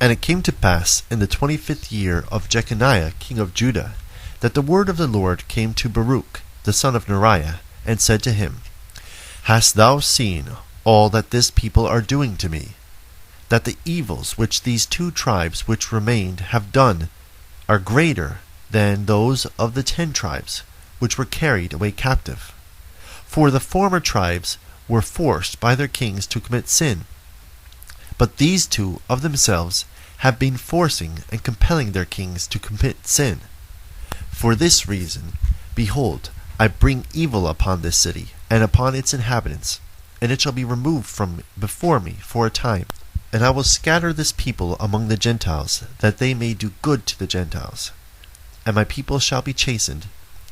And it came to pass in the 25th year of Jeconiah king of Judah, that the word of the Lord came to Baruch the son of Neriah, and said to him, Hast thou seen all that this people are doing to me? That the evils which these 2 tribes which remained have done are greater than those of the 10 tribes which were carried away captive. For the former tribes were forced by their kings to commit sin, but these 2 of themselves have been forcing and compelling their kings to commit sin. For this reason, behold, I bring evil upon this city and upon its inhabitants, and it shall be removed from before me for a time. And I will scatter this people among the Gentiles, that they may do good to the Gentiles. And my people shall be chastened,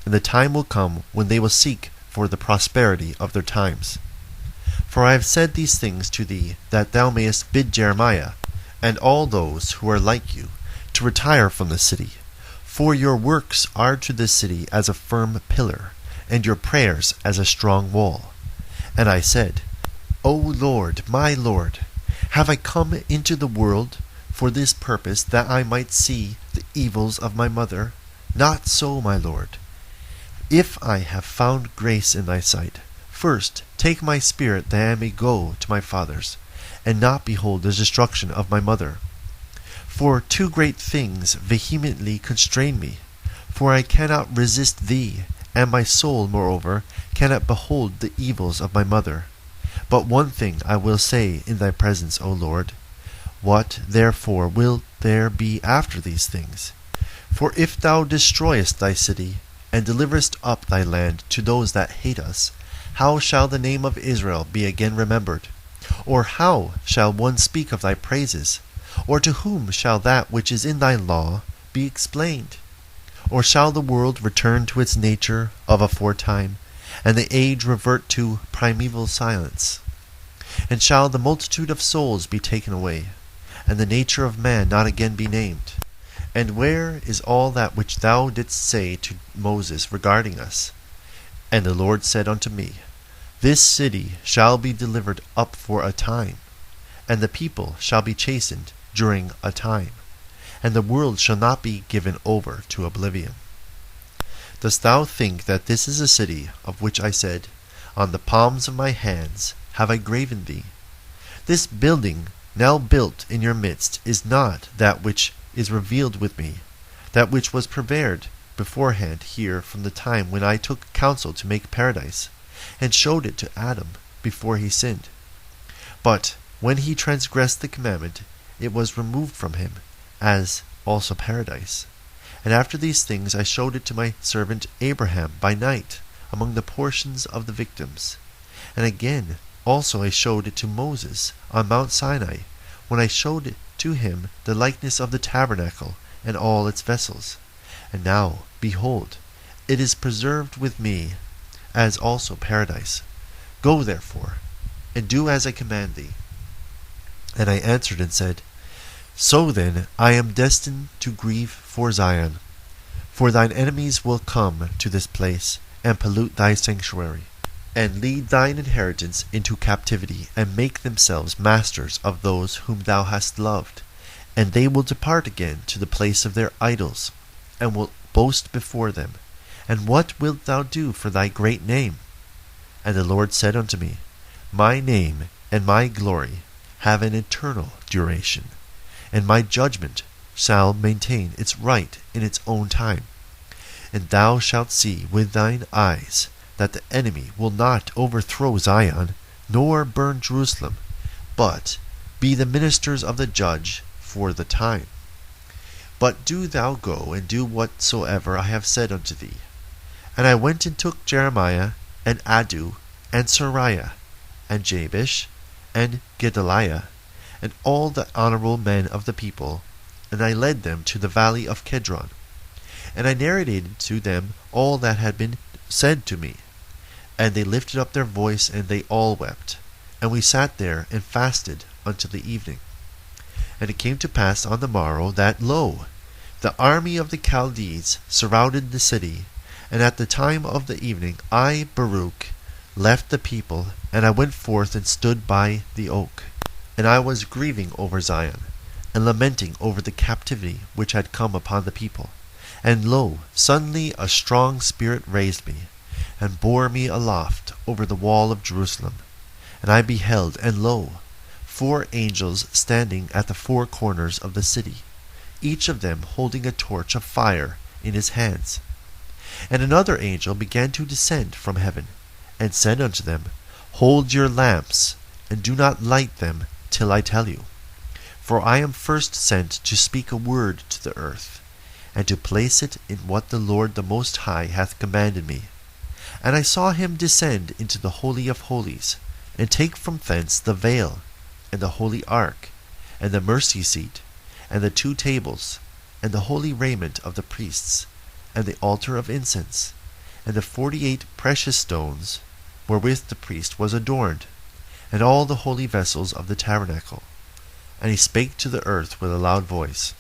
and the time will come when they will seek for the prosperity of their times. For I have said these things to thee, that thou mayest bid Jeremiah, and all those who are like you, to retire from the city. For your works are to this city as a firm pillar, and your prayers as a strong wall. And I said, O Lord, my Lord, have I come into the world for this purpose, that I might see the evils of my mother? Not so, my Lord. If I have found grace in thy sight, first take my spirit, that I may go to my fathers, and not behold the destruction of my mother. For 2 great things vehemently constrain me, for I cannot resist thee, and my soul, moreover, cannot behold the evils of my mother. But one thing I will say in thy presence, O Lord. What, therefore, will there be after these things? For if thou destroyest thy city, and deliverest up thy land to those that hate us, how shall the name of Israel be again remembered? Or how shall one speak of thy praises? Or to whom shall that which is in thy law be explained? Or shall the world return to its nature of aforetime, and the age revert to primeval silence? And shall the multitude of souls be taken away, and the nature of man not again be named? And where is all that which thou didst say to Moses regarding us? And the Lord said unto me, This city shall be delivered up for a time, and the people shall be chastened during a time, and the world shall not be given over to oblivion. Dost thou think that this is a city of which I said, On the palms of my hands have I graven thee? This building now built in your midst is not that which is revealed with me, that which was prepared beforehand here from the time when I took counsel to make paradise, and showed it to Adam before he sinned. But when he transgressed the commandment, it was removed from him, as also paradise. And after these things I showed it to my servant Abraham by night, among the portions of the victims. And again also I showed it to Moses on Mount Sinai, when I showed it to him the likeness of the tabernacle and all its vessels. And now, behold, it is preserved with me, as also paradise. Go therefore, and do as I command thee. And I answered and said, So then I am destined to grieve for Zion, for thine enemies will come to this place, and pollute thy sanctuary, and lead thine inheritance into captivity, and make themselves masters of those whom thou hast loved. And they will depart again to the place of their idols, and will boast before them. And what wilt thou do for thy great name? And the Lord said unto me, My name and my glory have an eternal duration, and my judgment shall maintain its right in its own time. And thou shalt see with thine eyes that the enemy will not overthrow Zion, nor burn Jerusalem, but be the ministers of the judge for the time. But do thou go and do whatsoever I have said unto thee. And I went and took Jeremiah, and Addu, and Sariah, and Jabesh, and Gedaliah, and all the honorable men of the people, and I led them to the valley of Kedron. And I narrated to them all that had been said to me. And they lifted up their voice, and they all wept. And we sat there and fasted until the evening. And it came to pass on the morrow that, lo, the army of the Chaldees surrounded the city. And at the time of the evening I, Baruch, left the people, and I went forth and stood by the oak. And I was grieving over Zion, and lamenting over the captivity which had come upon the people. And lo, suddenly a strong spirit raised me, and bore me aloft over the wall of Jerusalem. And I beheld, and lo, 4 angels standing at the 4 corners of the city, each of them holding a torch of fire in his hands. And another angel began to descend from heaven, and said unto them, Hold your lamps, and do not light them till I tell you. For I am first sent to speak a word to the earth, and to place it in what the Lord the Most High hath commanded me. And I saw him descend into the Holy of Holies, and take from thence the veil, and the holy ark, and the mercy seat, and the 2 tables, and the holy raiment of the priests, and the altar of incense, and the 48 precious stones, wherewith the priest was adorned, and all the holy vessels of the tabernacle. And he spake to the earth with a loud voice,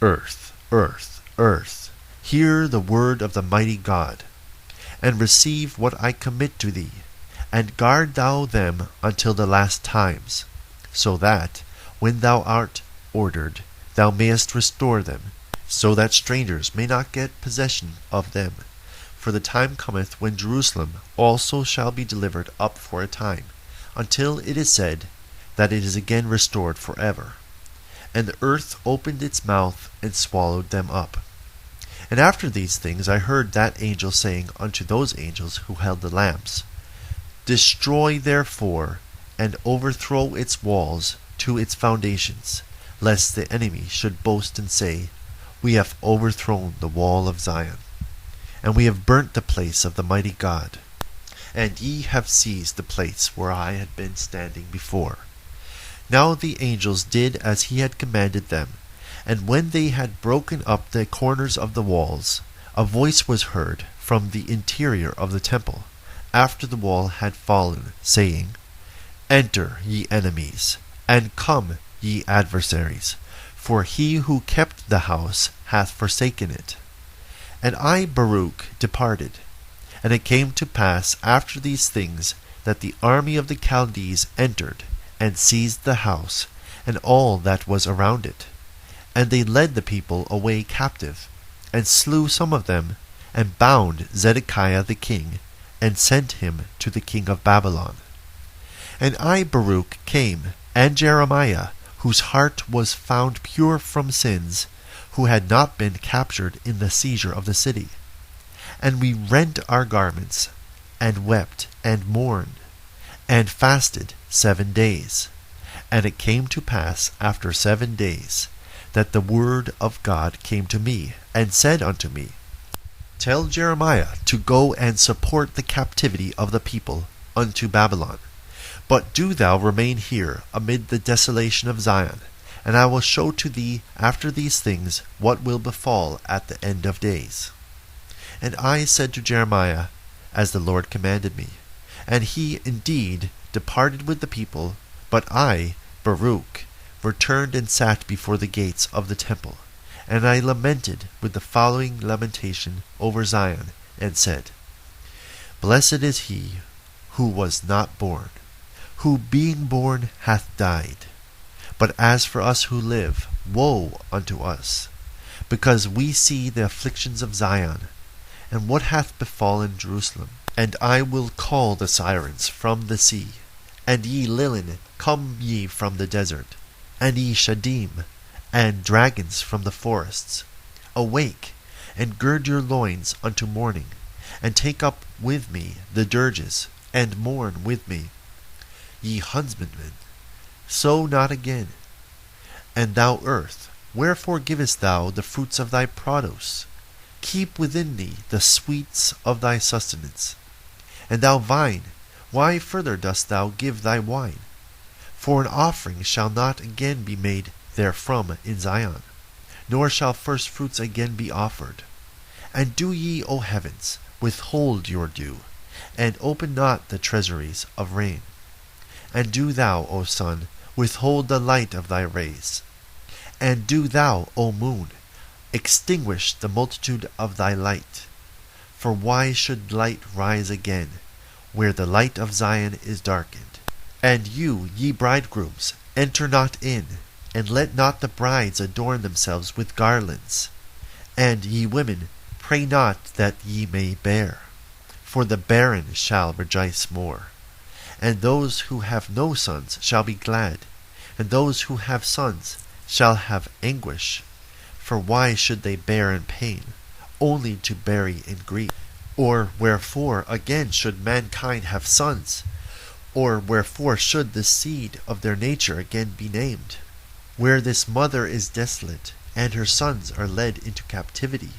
Earth, earth, earth, hear the word of the mighty God, and receive what I commit to thee, and guard thou them until the last times, so that, when thou art ordered, thou mayest restore them, so that strangers may not get possession of them. For the time cometh when Jerusalem also shall be delivered up for a time, until it is said that it is again restored forever. And the earth opened its mouth and swallowed them up. And after these things I heard that angel saying unto those angels who held the lamps, Destroy therefore, and overthrow its walls to its foundations, lest the enemy should boast and say, We have overthrown the wall of Zion, and we have burnt the place of the mighty God, and ye have seized the place where I had been standing before. Now the angels did as he had commanded them, and when they had broken up the corners of the walls, a voice was heard from the interior of the temple, after the wall had fallen, saying, Enter, ye enemies, and come, ye adversaries, for he who kept the house hath forsaken it. And I, Baruch, departed. And it came to pass after these things that the army of the Chaldees entered, and seized the house, and all that was around it. And they led the people away captive, and slew some of them, and bound Zedekiah the king, and sent him to the king of Babylon. And I, Baruch, came, and Jeremiah, whose heart was found pure from sins, who had not been captured in the seizure of the city. And we rent our garments, and wept, and mourned, and fasted 7 days. And it came to pass after 7 days, that the word of God came to me, and said unto me, Tell Jeremiah to go and support the captivity of the people unto Babylon. But do thou remain here amid the desolation of Zion, and I will show to thee after these things what will befall at the end of days. And I said to Jeremiah, as the Lord commanded me. And he indeed departed with the people, but I, Baruch, returned and sat before the gates of the temple. And I lamented with the following lamentation over Zion, and said, Blessed is he who was not born, who being born hath died. But as for us who live, woe unto us, because we see the afflictions of Zion, and what hath befallen Jerusalem. And I will call the sirens from the sea, and ye lilian, come ye from the desert, and ye shadim, and dragons from the forests. Awake, and gird your loins unto mourning, and take up with me the dirges, and mourn with me. Ye husbandmen, sow not again. And thou earth, wherefore givest thou the fruits of thy produce? Keep within thee the sweets of thy sustenance. And thou vine, why further dost thou give thy wine? For an offering shall not again be made therefrom in Zion, nor shall first fruits again be offered. And do ye, O heavens, withhold your dew, and open not the treasuries of rain. And do thou, O sun, withhold the light of thy rays. And do thou, O moon, extinguish the multitude of thy light. For why should light rise again, where the light of Zion is darkened? And you, ye bridegrooms, enter not in, and let not the brides adorn themselves with garlands. And ye women, pray not that ye may bear, for the barren shall rejoice more. And those who have no sons shall be glad, and those who have sons shall have anguish. For why should they bear in pain, only to bury in grief? Or wherefore again should mankind have sons? Or wherefore should the seed of their nature again be named? Where this mother is desolate, and her sons are led into captivity.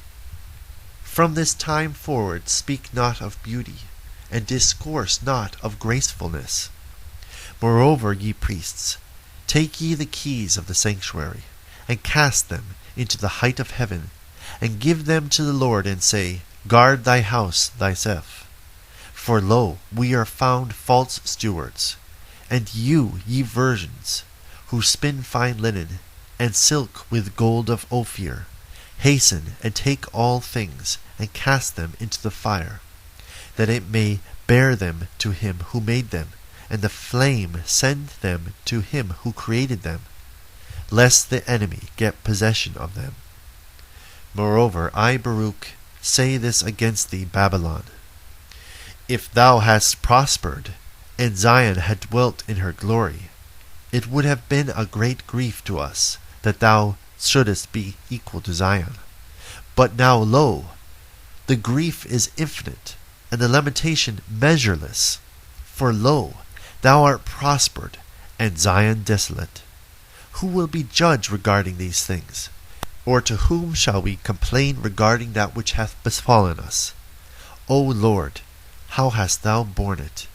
From this time forward speak not of beauty, and discourse not of gracefulness. Moreover, ye priests, take ye the keys of the sanctuary, and cast them into the height of heaven, and give them to the Lord, and say, Guard thy house thyself. For lo, we are found false stewards. And you, ye virgins, who spin fine linen, and silk with gold of Ophir, hasten and take all things, and cast them into the fire, that it may bear them to him who made them, and the flame send them to him who created them, lest the enemy get possession of them. Moreover, I, Baruch, say this against thee, Babylon. If thou hadst prospered, and Zion had dwelt in her glory, it would have been a great grief to us that thou shouldest be equal to Zion. But now, lo, the grief is infinite, and the lamentation measureless. For lo, thou art prospered, and Zion desolate. Who will be judge regarding these things? Or to whom shall we complain regarding that which hath befallen us? O Lord, how hast thou borne it?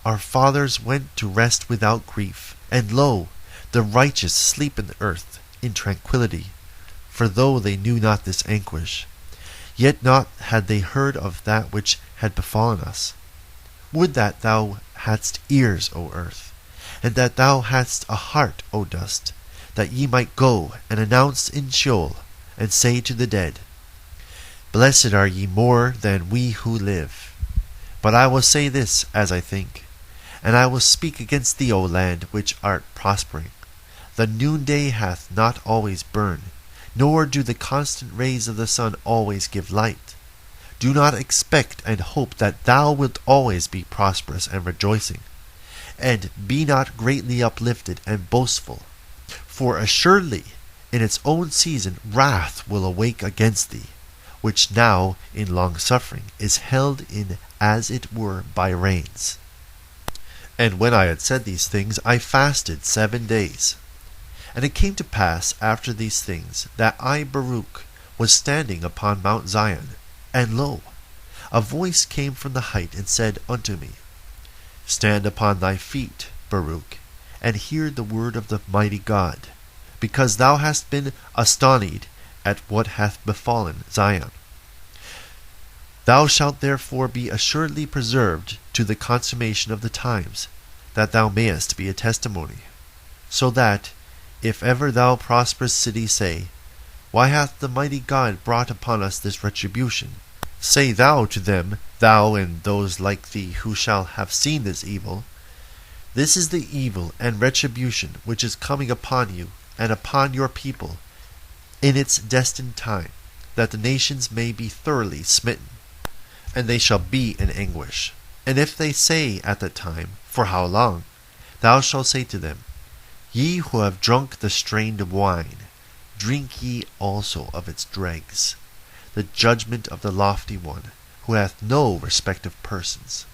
Our fathers went to rest without grief, and lo, the righteous sleep in the earth in tranquillity. For though they knew not this anguish, yet not had they heard of that which had befallen us. Would that thou hadst ears, O earth, and that thou hadst a heart, O dust, that ye might go and announce in Sheol, and say to the dead, Blessed are ye more than we who live. But I will say this as I think, and I will speak against thee, O land, which art prospering. The noonday hath not always burned, nor do the constant rays of the sun always give light. Do not expect and hope that thou wilt always be prosperous and rejoicing, and be not greatly uplifted and boastful. For assuredly in its own season wrath will awake against thee, which now in long suffering is held in as it were by reins. And when I had said these things, I fasted 7 days. And it came to pass after these things, that I, Baruch, was standing upon Mount Zion, and lo, a voice came from the height, and said unto me, Stand upon thy feet, Baruch, and hear the word of the mighty God, because thou hast been astonied at what hath befallen Zion. Thou shalt therefore be assuredly preserved to the consummation of the times, that thou mayest be a testimony, so that, if ever thou prosperous city say, Why hath the mighty God brought upon us this retribution? Say thou to them, thou and those like thee who shall have seen this evil, This is the evil and retribution which is coming upon you and upon your people in its destined time, that the nations may be thoroughly smitten, and they shall be in anguish. And if they say at that time, For how long? Thou shalt say to them, Ye who have drunk the strained wine, drink ye also of its dregs, the judgment of the lofty one, who hath no respect of persons.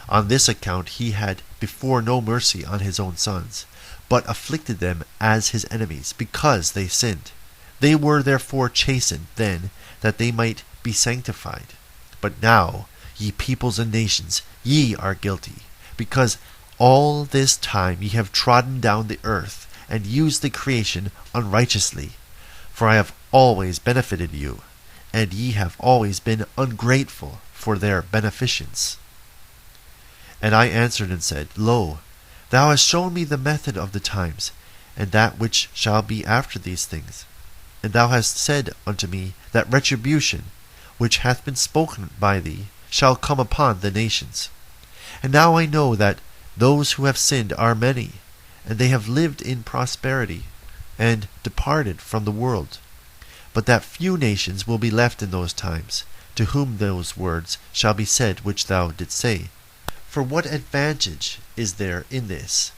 On this account he had before no mercy on his own sons, but afflicted them as his enemies, because they sinned. They were therefore chastened then, that they might be sanctified. But now, ye peoples and nations, ye are guilty, because all this time ye have trodden down the earth, and used the creation unrighteously. For I have always benefited you, and ye have always been ungrateful for their beneficence. And I answered and said, Lo, thou hast shown me the method of the times, and that which shall be after these things. And thou hast said unto me that retribution, which hath been spoken by thee, shall come upon the nations. And now I know that those who have sinned are many, and they have lived in prosperity, and departed from the world. But that few nations will be left in those times, to whom those words shall be said which thou didst say. For what advantage is there in this,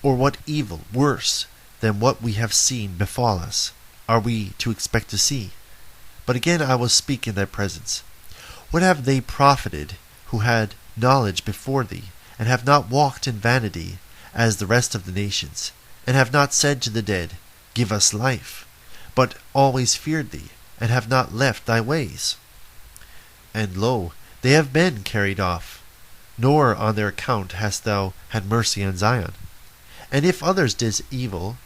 or what evil worse than what we have seen befall us, are we to expect to see? But again I will speak in thy presence. What have they profited who had knowledge before thee, and have not walked in vanity as the rest of the nations, and have not said to the dead, Give us life, but always feared thee, and have not left thy ways? And lo, they have been carried off, nor on their account hast thou had mercy on Zion. And if others did evil,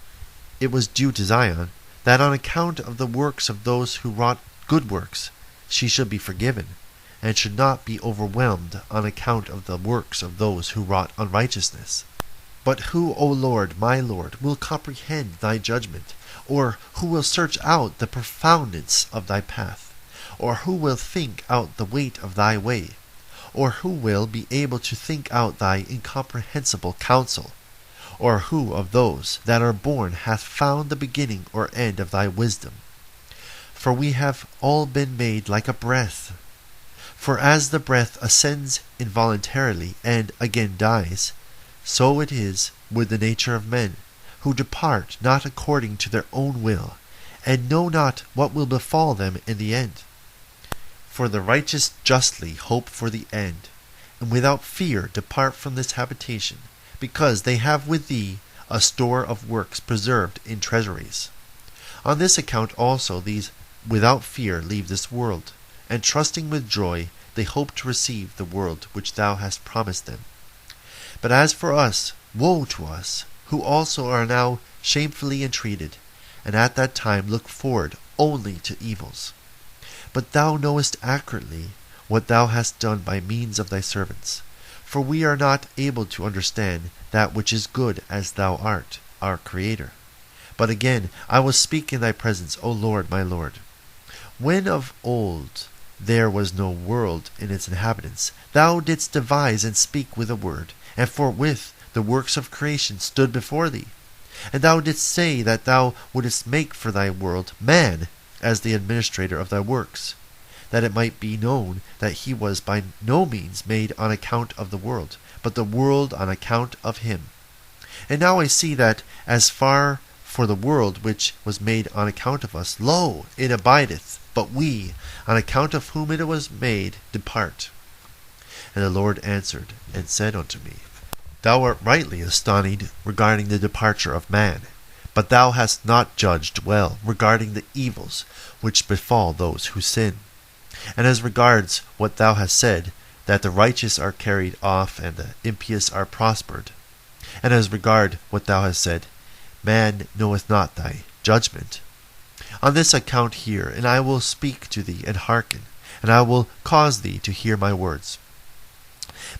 it was due to Zion, that on account of the works of those who wrought good works, she should be forgiven, and should not be overwhelmed on account of the works of those who wrought unrighteousness. But who, O Lord, my Lord, will comprehend thy judgment? Or who will search out the profoundness of thy path? Or who will think out the weight of thy way? Or who will be able to think out thy incomprehensible counsel? Or who of those that are born hath found the beginning or end of thy wisdom? For we have all been made like a breath. For as the breath ascends involuntarily and again dies, so it is with the nature of men, who depart not according to their own will, and know not what will befall them in the end. For the righteous justly hope for the end, and without fear depart from this habitation, because they have with thee a store of works preserved in treasuries. On this account also these without fear leave this world, and trusting with joy they hope to receive the world which thou hast promised them. But as for us, woe to us, who also are now shamefully entreated, and at that time look forward only to evils. But thou knowest accurately what thou hast done by means of thy servants. For we are not able to understand that which is good as thou art, our Creator. But again I will speak in thy presence, O Lord, my Lord. When of old there was no world in its inhabitants, thou didst devise and speak with a word, and forthwith the works of creation stood before thee. And thou didst say that thou wouldest make for thy world man as the administrator of thy works, that it might be known that he was by no means made on account of the world, but the world on account of him. And now I see that as far for the world which was made on account of us, lo, it abideth, but we, on account of whom it was made, depart. And the Lord answered and said unto me, Thou art rightly astonished regarding the departure of man, but thou hast not judged well regarding the evils which befall those who sin. And as regards what thou hast said, that the righteous are carried off and the impious are prospered, and as regard what thou hast said, man knoweth not thy judgment. On this account hear, and I will speak to thee, and hearken, and I will cause thee to hear my words.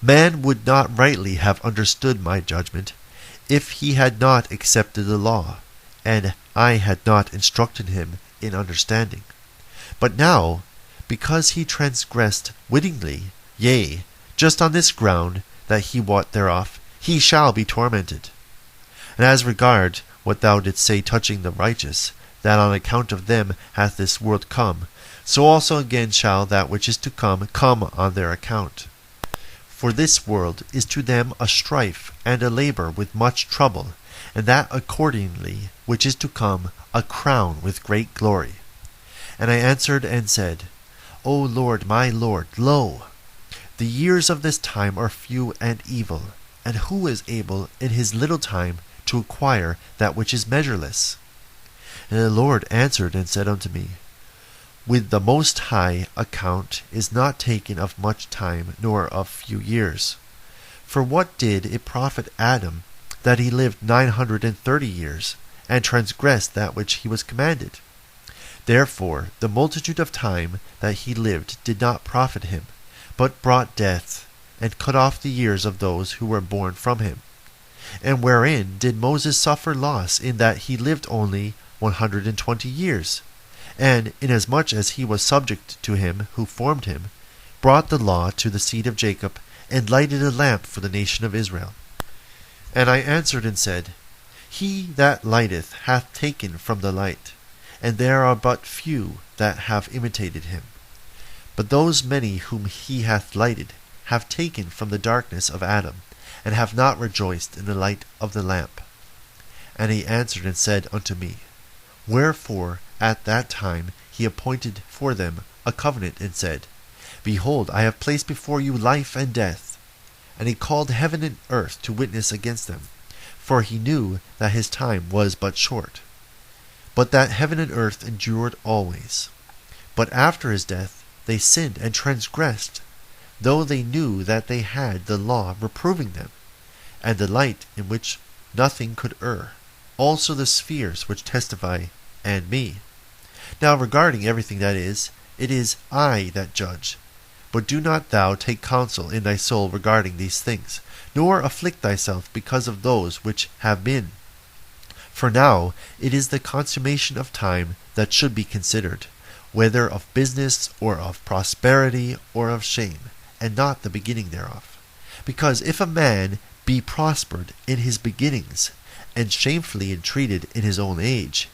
Man would not rightly have understood my judgment, if he had not accepted the law, and I had not instructed him in understanding. But now, because he transgressed wittingly, yea, just on this ground that he wot thereof, he shall be tormented. And as regard what thou didst say touching the righteous, that on account of them hath this world come, so also again shall that which is to come on their account. For this world is to them a strife and a labor with much trouble, and that accordingly which is to come a crown with great glory. And I answered and said, O Lord, my Lord, lo, the years of this time are few and evil, and who is able in his little time to acquire that which is measureless? And the Lord answered and said unto me, With the Most High account is not taken of much time, nor of few years. For what did it profit Adam that he lived 930 years, and transgressed that which he was commanded? Therefore the multitude of time that he lived did not profit him, but brought death, and cut off the years of those who were born from him. And wherein did Moses suffer loss, in that he lived only 120 years, and inasmuch as he was subject to him who formed him, brought the law to the seed of Jacob, and lighted a lamp for the nation of Israel? And I answered and said, He that lighteth hath taken from the light, and there are but few that have imitated him. But those many whom he hath lighted have taken from the darkness of Adam, and have not rejoiced in the light of the lamp. And he answered and said unto me, Wherefore at that time he appointed for them a covenant, and said, Behold, I have placed before you life and death. And he called heaven and earth to witness against them, for he knew that his time was but short. But that heaven and earth endured always. But after his death they sinned and transgressed, though they knew that they had the law reproving them, and the light in which nothing could err, also the spheres which testify, and me. Now regarding everything that is, it is I that judge. But do not thou take counsel in thy soul regarding these things, nor afflict thyself because of those which have been. For now it is the consummation of time that should be considered, whether of business, or of prosperity, or of shame, and not the beginning thereof. Because if a man be prospered in his beginnings, and shamefully entreated in his old age,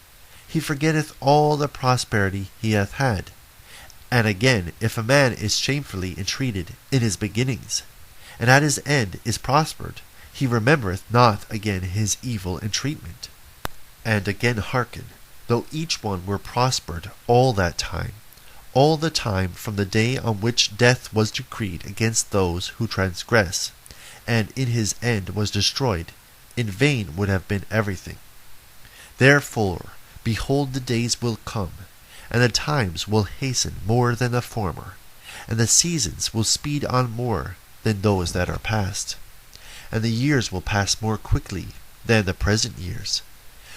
he forgetteth all the prosperity he hath had. And again, if a man is shamefully entreated in his beginnings, and at his end is prospered, he remembereth not again his evil entreatment. And again hearken, though each one were prospered all the time from the day on which death was decreed against those who transgress, and in his end was destroyed, in vain would have been everything. Therefore, behold, the days will come, and the times will hasten more than the former, and the seasons will speed on more than those that are past, and the years will pass more quickly than the present years.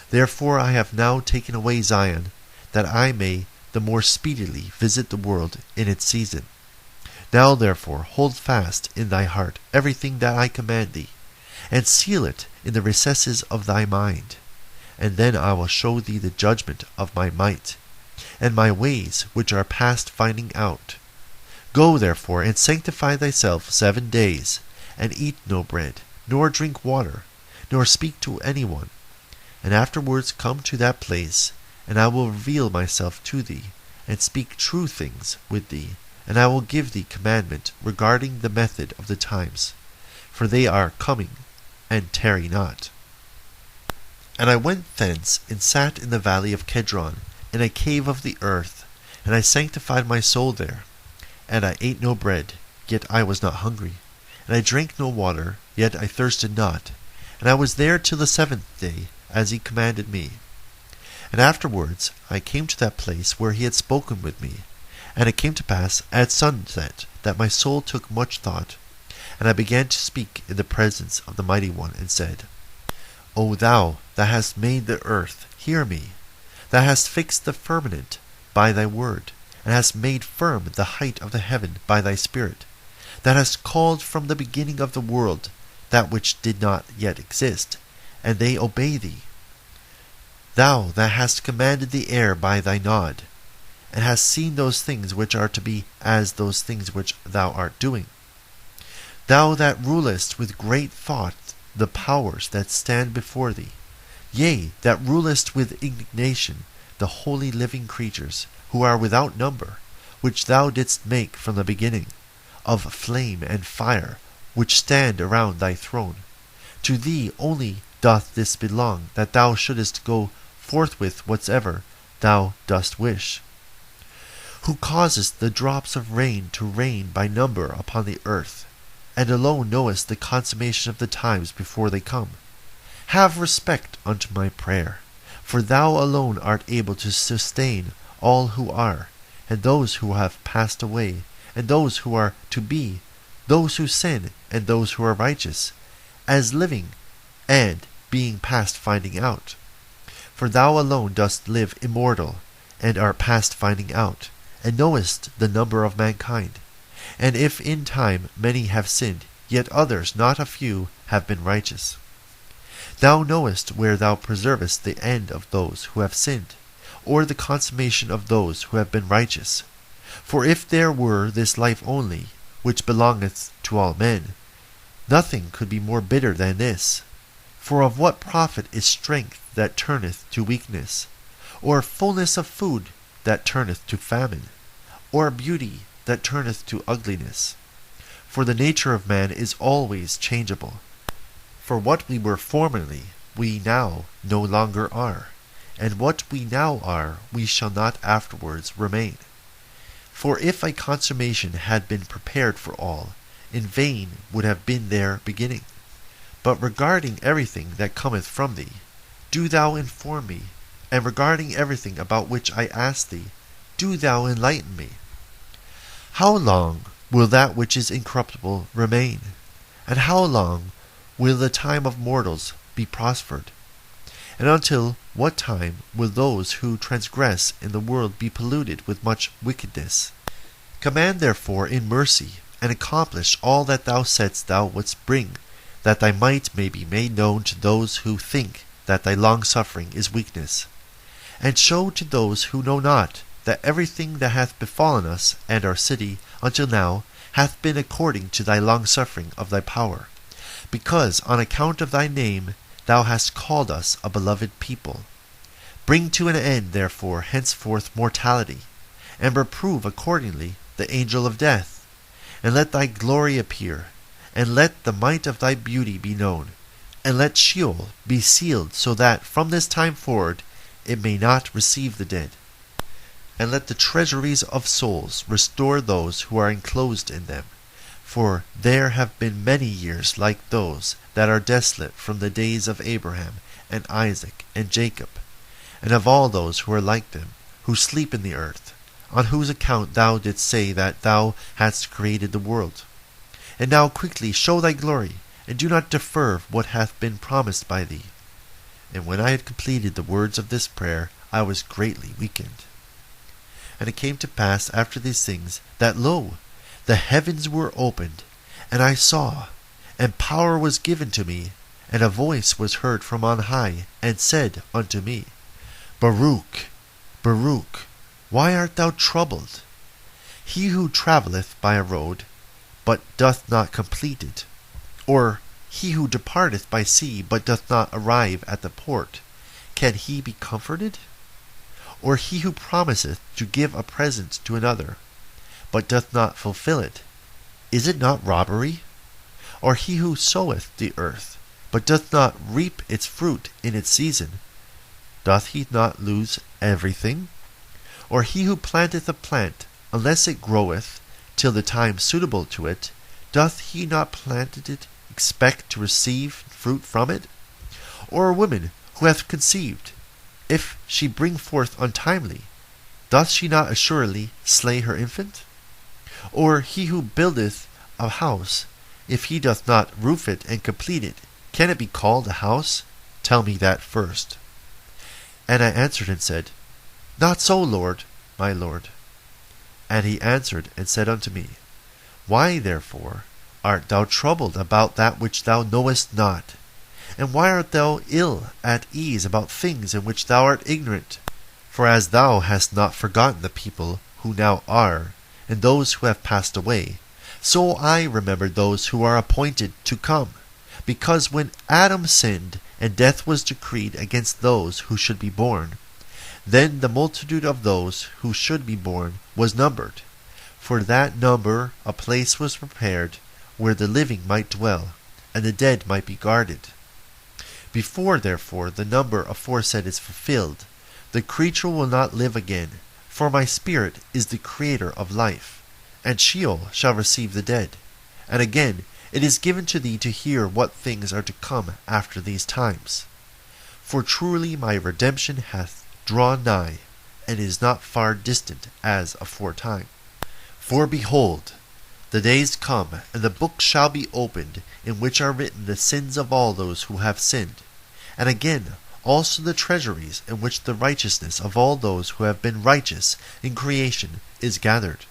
Therefore I have now taken away Zion, that I may the more speedily visit the world in its season. Now therefore hold fast in thy heart everything that I command thee, and seal it in the recesses of thy mind. And then I will show thee the judgment of my might, and my ways which are past finding out. Go therefore and sanctify thyself 7 days, and eat no bread, nor drink water, nor speak to any one. And afterwards come to that place, and I will reveal myself to thee, and speak true things with thee, and I will give thee commandment regarding the method of the times, for they are coming, and tarry not. And I went thence, and sat in the valley of Kedron, in a cave of the earth, and I sanctified my soul there. And I ate no bread, yet I was not hungry, and I drank no water, yet I thirsted not. And I was there till the 7th day, as he commanded me. And afterwards I came to that place where he had spoken with me. And it came to pass at sunset that my soul took much thought, and I began to speak in the presence of the Mighty One, and said, O thou that hast made the earth, hear me. Thou hast fixed the firmament by thy word, and hast made firm the height of the heaven by thy spirit. Thou hast called from the beginning of the world that which did not yet exist, and they obey thee. Thou that hast commanded the air by thy nod, and hast seen those things which are to be as those things which thou art doing. Thou that rulest with great thought the powers that stand before thee, yea, that rulest with indignation the holy living creatures, who are without number, which thou didst make from the beginning, of flame and fire, which stand around thy throne. To thee only doth this belong, that thou shouldest go forthwith whatsoever thou dost wish. Who causest the drops of rain to rain by number upon the earth, and alone knowest the consummation of the times before they come. Have respect unto my prayer, for thou alone art able to sustain all who are, and those who have passed away, and those who are to be, those who sin, and those who are righteous, as living, and being past finding out. For thou alone dost live immortal, and art past finding out, and knowest the number of mankind. And if in time many have sinned, yet others, not a few, have been righteous. Thou knowest where thou preservest the end of those who have sinned, or the consummation of those who have been righteous. For if there were this life only, which belongeth to all men, nothing could be more bitter than this. For of what profit is strength that turneth to weakness, or fullness of food that turneth to famine, or beauty that turneth to ugliness? For the nature of man is always changeable. For what we were formerly, we now no longer are, and what we now are, we shall not afterwards remain. For if a consummation had been prepared for all, in vain would have been their beginning. But regarding everything that cometh from thee, do thou inform me, and regarding everything about which I ask thee, do thou enlighten me. How long will that which is incorruptible remain? And how long will the time of mortals be prospered? And until what time will those who transgress in the world be polluted with much wickedness? Command therefore in mercy, and accomplish all that thou saidst thou wouldst bring, that thy might may be made known to those who think that thy long-suffering is weakness. And show to those who know not that everything that hath befallen us and our city until now hath been according to thy long-suffering of thy power, because on account of thy name thou hast called us a beloved people. Bring to an end therefore henceforth mortality, and reprove accordingly the angel of death, and let thy glory appear, and let the might of thy beauty be known, and let Sheol be sealed, so that from this time forward it may not receive the dead. And let the treasuries of souls restore those who are enclosed in them, for there have been many years like those that are desolate from the days of Abraham and Isaac and Jacob, and of all those who are like them, who sleep in the earth, on whose account thou didst say that thou hadst created the world. And now quickly show thy glory, and do not defer what hath been promised by thee. And when I had completed the words of this prayer, I was greatly weakened. And it came to pass after these things, that, lo, the heavens were opened, and I saw, and power was given to me, and a voice was heard from on high, and said unto me, Baruch, Baruch, why art thou troubled? He who travelleth by a road, but doth not complete it, or he who departeth by sea, but doth not arrive at the port, can he be comforted? Or he who promiseth to give a present to another, but doth not fulfill it, is it not robbery? Or he who soweth the earth, but doth not reap its fruit in its season, doth he not lose everything? Or he who planteth a plant, unless it groweth till the time suitable to it, doth he not plant it expect to receive fruit from it? Or a woman who hath conceived, if she bring forth untimely, doth she not assuredly slay her infant? Or he who buildeth a house, if he doth not roof it and complete it, can it be called a house? Tell me that first. And I answered and said, Not so, Lord, my Lord. And he answered and said unto me, Why therefore art thou troubled about that which thou knowest not? And why art thou ill at ease about things in which thou art ignorant? For as thou hast not forgotten the people who now are, and those who have passed away, so I remembered those who are appointed to come. Because when Adam sinned, and death was decreed against those who should be born, then the multitude of those who should be born was numbered. For that number a place was prepared, where the living might dwell, and the dead might be guarded. Before, therefore, the number aforesaid is fulfilled, the creature will not live again, for my spirit is the creator of life, and Sheol shall receive the dead. And again, it is given to thee to hear what things are to come after these times. For truly my redemption hath drawn nigh, and is not far distant as aforetime. For behold, the days come, and the book shall be opened, in which are written the sins of all those who have sinned, and again also the treasuries in which the righteousness of all those who have been righteous in creation is gathered.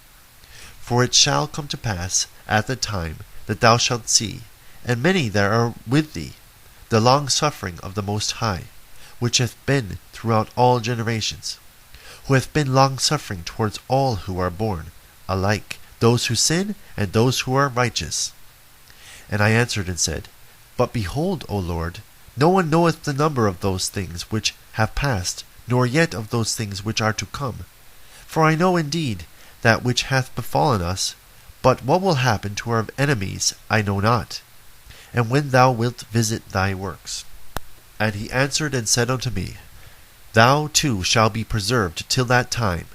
For it shall come to pass at the time that thou shalt see, and many that are with thee, the long suffering of the Most High, which hath been throughout all generations, who hath been long suffering towards all who are born, alike those who sin and those who are righteous. And I answered and said, But behold, O Lord, No one knoweth the number of those things which have passed, nor yet of those things which are to come. For I know indeed that which hath befallen us, but what will happen to our enemies I know not, and when thou wilt visit thy works. And he answered and said unto me, Thou too shalt be preserved till that time,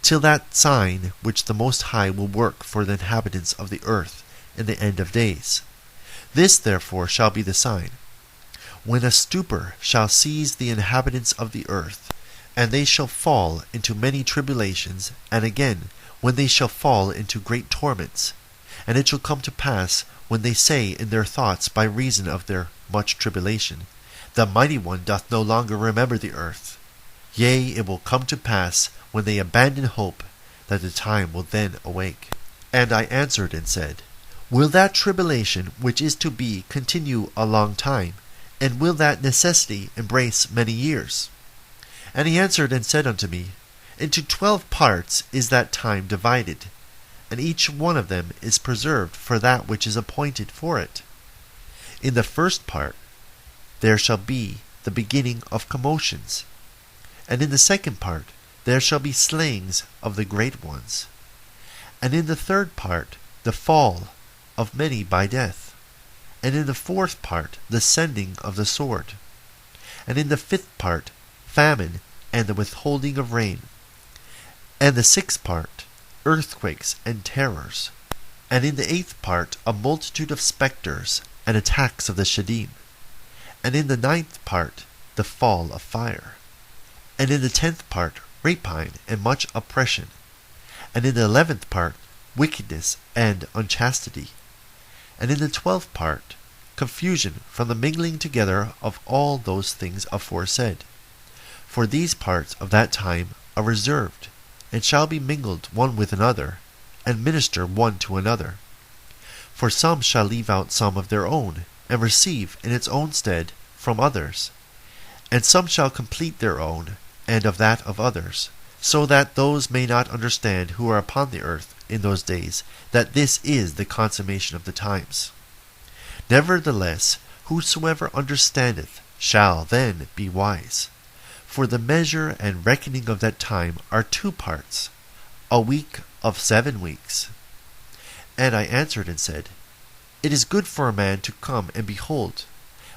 till that sign which the Most High will work for the inhabitants of the earth in the end of days. This therefore shall be the sign, when a stupor shall seize the inhabitants of the earth, and they shall fall into many tribulations, and again, when they shall fall into great torments. And it shall come to pass, when they say in their thoughts by reason of their much tribulation, The Mighty One doth no longer remember the earth. Yea, it will come to pass, when they abandon hope, that the time will then awake. And I answered and said, Will that tribulation which is to be continue a long time? And will that necessity embrace many years? And he answered and said unto me, Into 12 parts is that time divided, and each one of them is preserved for that which is appointed for it. In the first part there shall be the beginning of commotions, and in the second part there shall be slayings of the great ones, and in the third part the fall of many by death, and in the fourth part the sending of the sword, and in the fifth part famine and the withholding of rain, and the sixth part earthquakes and terrors, and in the eighth part a multitude of spectres and attacks of the Shadim, and in the ninth part the fall of fire, and in the 10th part rapine and much oppression, and in the 11th part wickedness and unchastity, and in the 12th part confusion from the mingling together of all those things aforesaid. For these parts of that time are reserved, and shall be mingled one with another, and minister one to another. For some shall leave out some of their own, and receive in its own stead from others, and some shall complete their own, and of that of others, so that those may not understand who are upon the earth in those days, that this is the consummation of the times. Nevertheless, whosoever understandeth shall then be wise. For the measure and reckoning of that time are 2 parts, a week of 7 weeks. And I answered and said, It is good for a man to come and behold,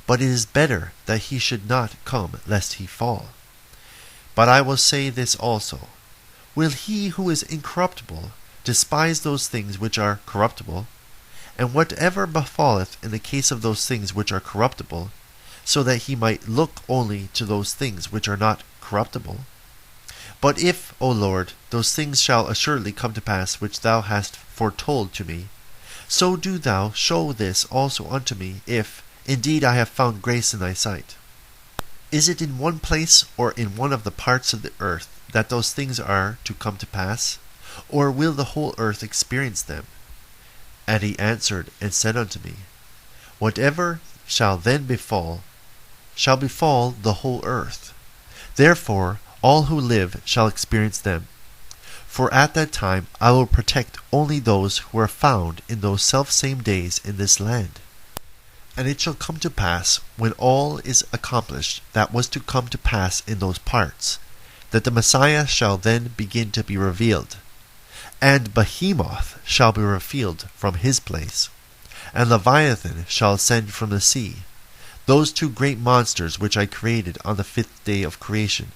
but it is better that he should not come, lest he fall. But I will say this also, Will he who is incorruptible despise those things which are corruptible? And whatever befalleth in the case of those things which are corruptible, so that he might look only to those things which are not corruptible? But if, O Lord, those things shall assuredly come to pass which thou hast foretold to me, so do thou show this also unto me, if indeed I have found grace in thy sight. Is it in one place or in one of the parts of the earth that those things are to come to pass? Or will the whole earth experience them? And he answered and said unto me, Whatever shall then befall, shall befall the whole earth. Therefore all who live shall experience them. For at that time I will protect only those who are found in those selfsame days in this land. And it shall come to pass, when all is accomplished that was to come to pass in those parts, that the Messiah shall then begin to be revealed. And Behemoth shall be revealed from his place, and Leviathan shall ascend from the sea, those 2 great monsters which I created on the 5th day of creation,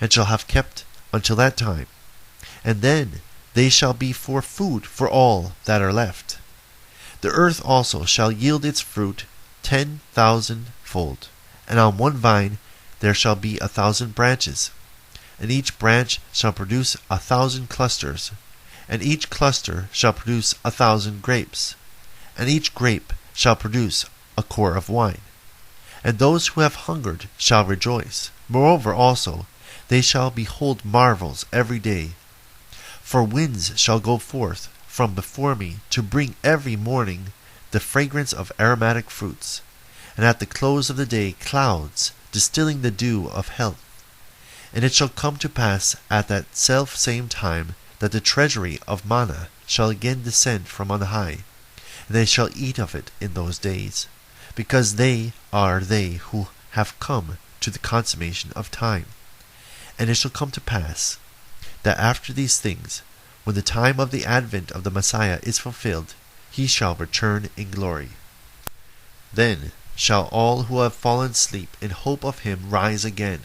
and shall have kept until that time. And then they shall be for food for all that are left. The earth also shall yield its fruit 10,000-fold, and on one vine there shall be 1,000 branches, and each branch shall produce 1,000 clusters, and each cluster shall produce 1,000 grapes, and each grape shall produce a quart of wine. And those who have hungered shall rejoice. Moreover also, they shall behold marvels every day. For winds shall go forth from before me to bring every morning the fragrance of aromatic fruits, and at the close of the day clouds distilling the dew of health. And it shall come to pass at that self-same time that the treasury of manna shall again descend from on high, and they shall eat of it in those days, because they are they who have come to the consummation of time. And it shall come to pass, that after these things, when the time of the advent of the Messiah is fulfilled, he shall return in glory. Then shall all who have fallen asleep in hope of him rise again.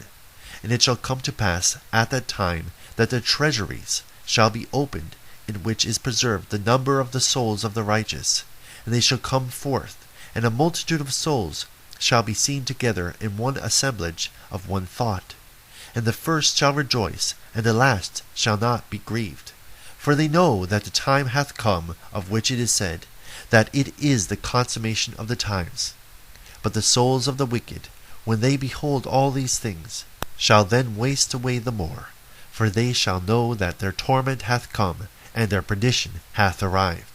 And it shall come to pass at that time that the treasuries shall be opened, in which is preserved the number of the souls of the righteous. And they shall come forth, and a multitude of souls shall be seen together in one assemblage of one thought. And the first shall rejoice, and the last shall not be grieved. For they know that the time hath come, of which it is said, that it is the consummation of the times. But the souls of the wicked, when they behold all these things, shall then waste away the more, for they shall know that their torment hath come, and their perdition hath arrived.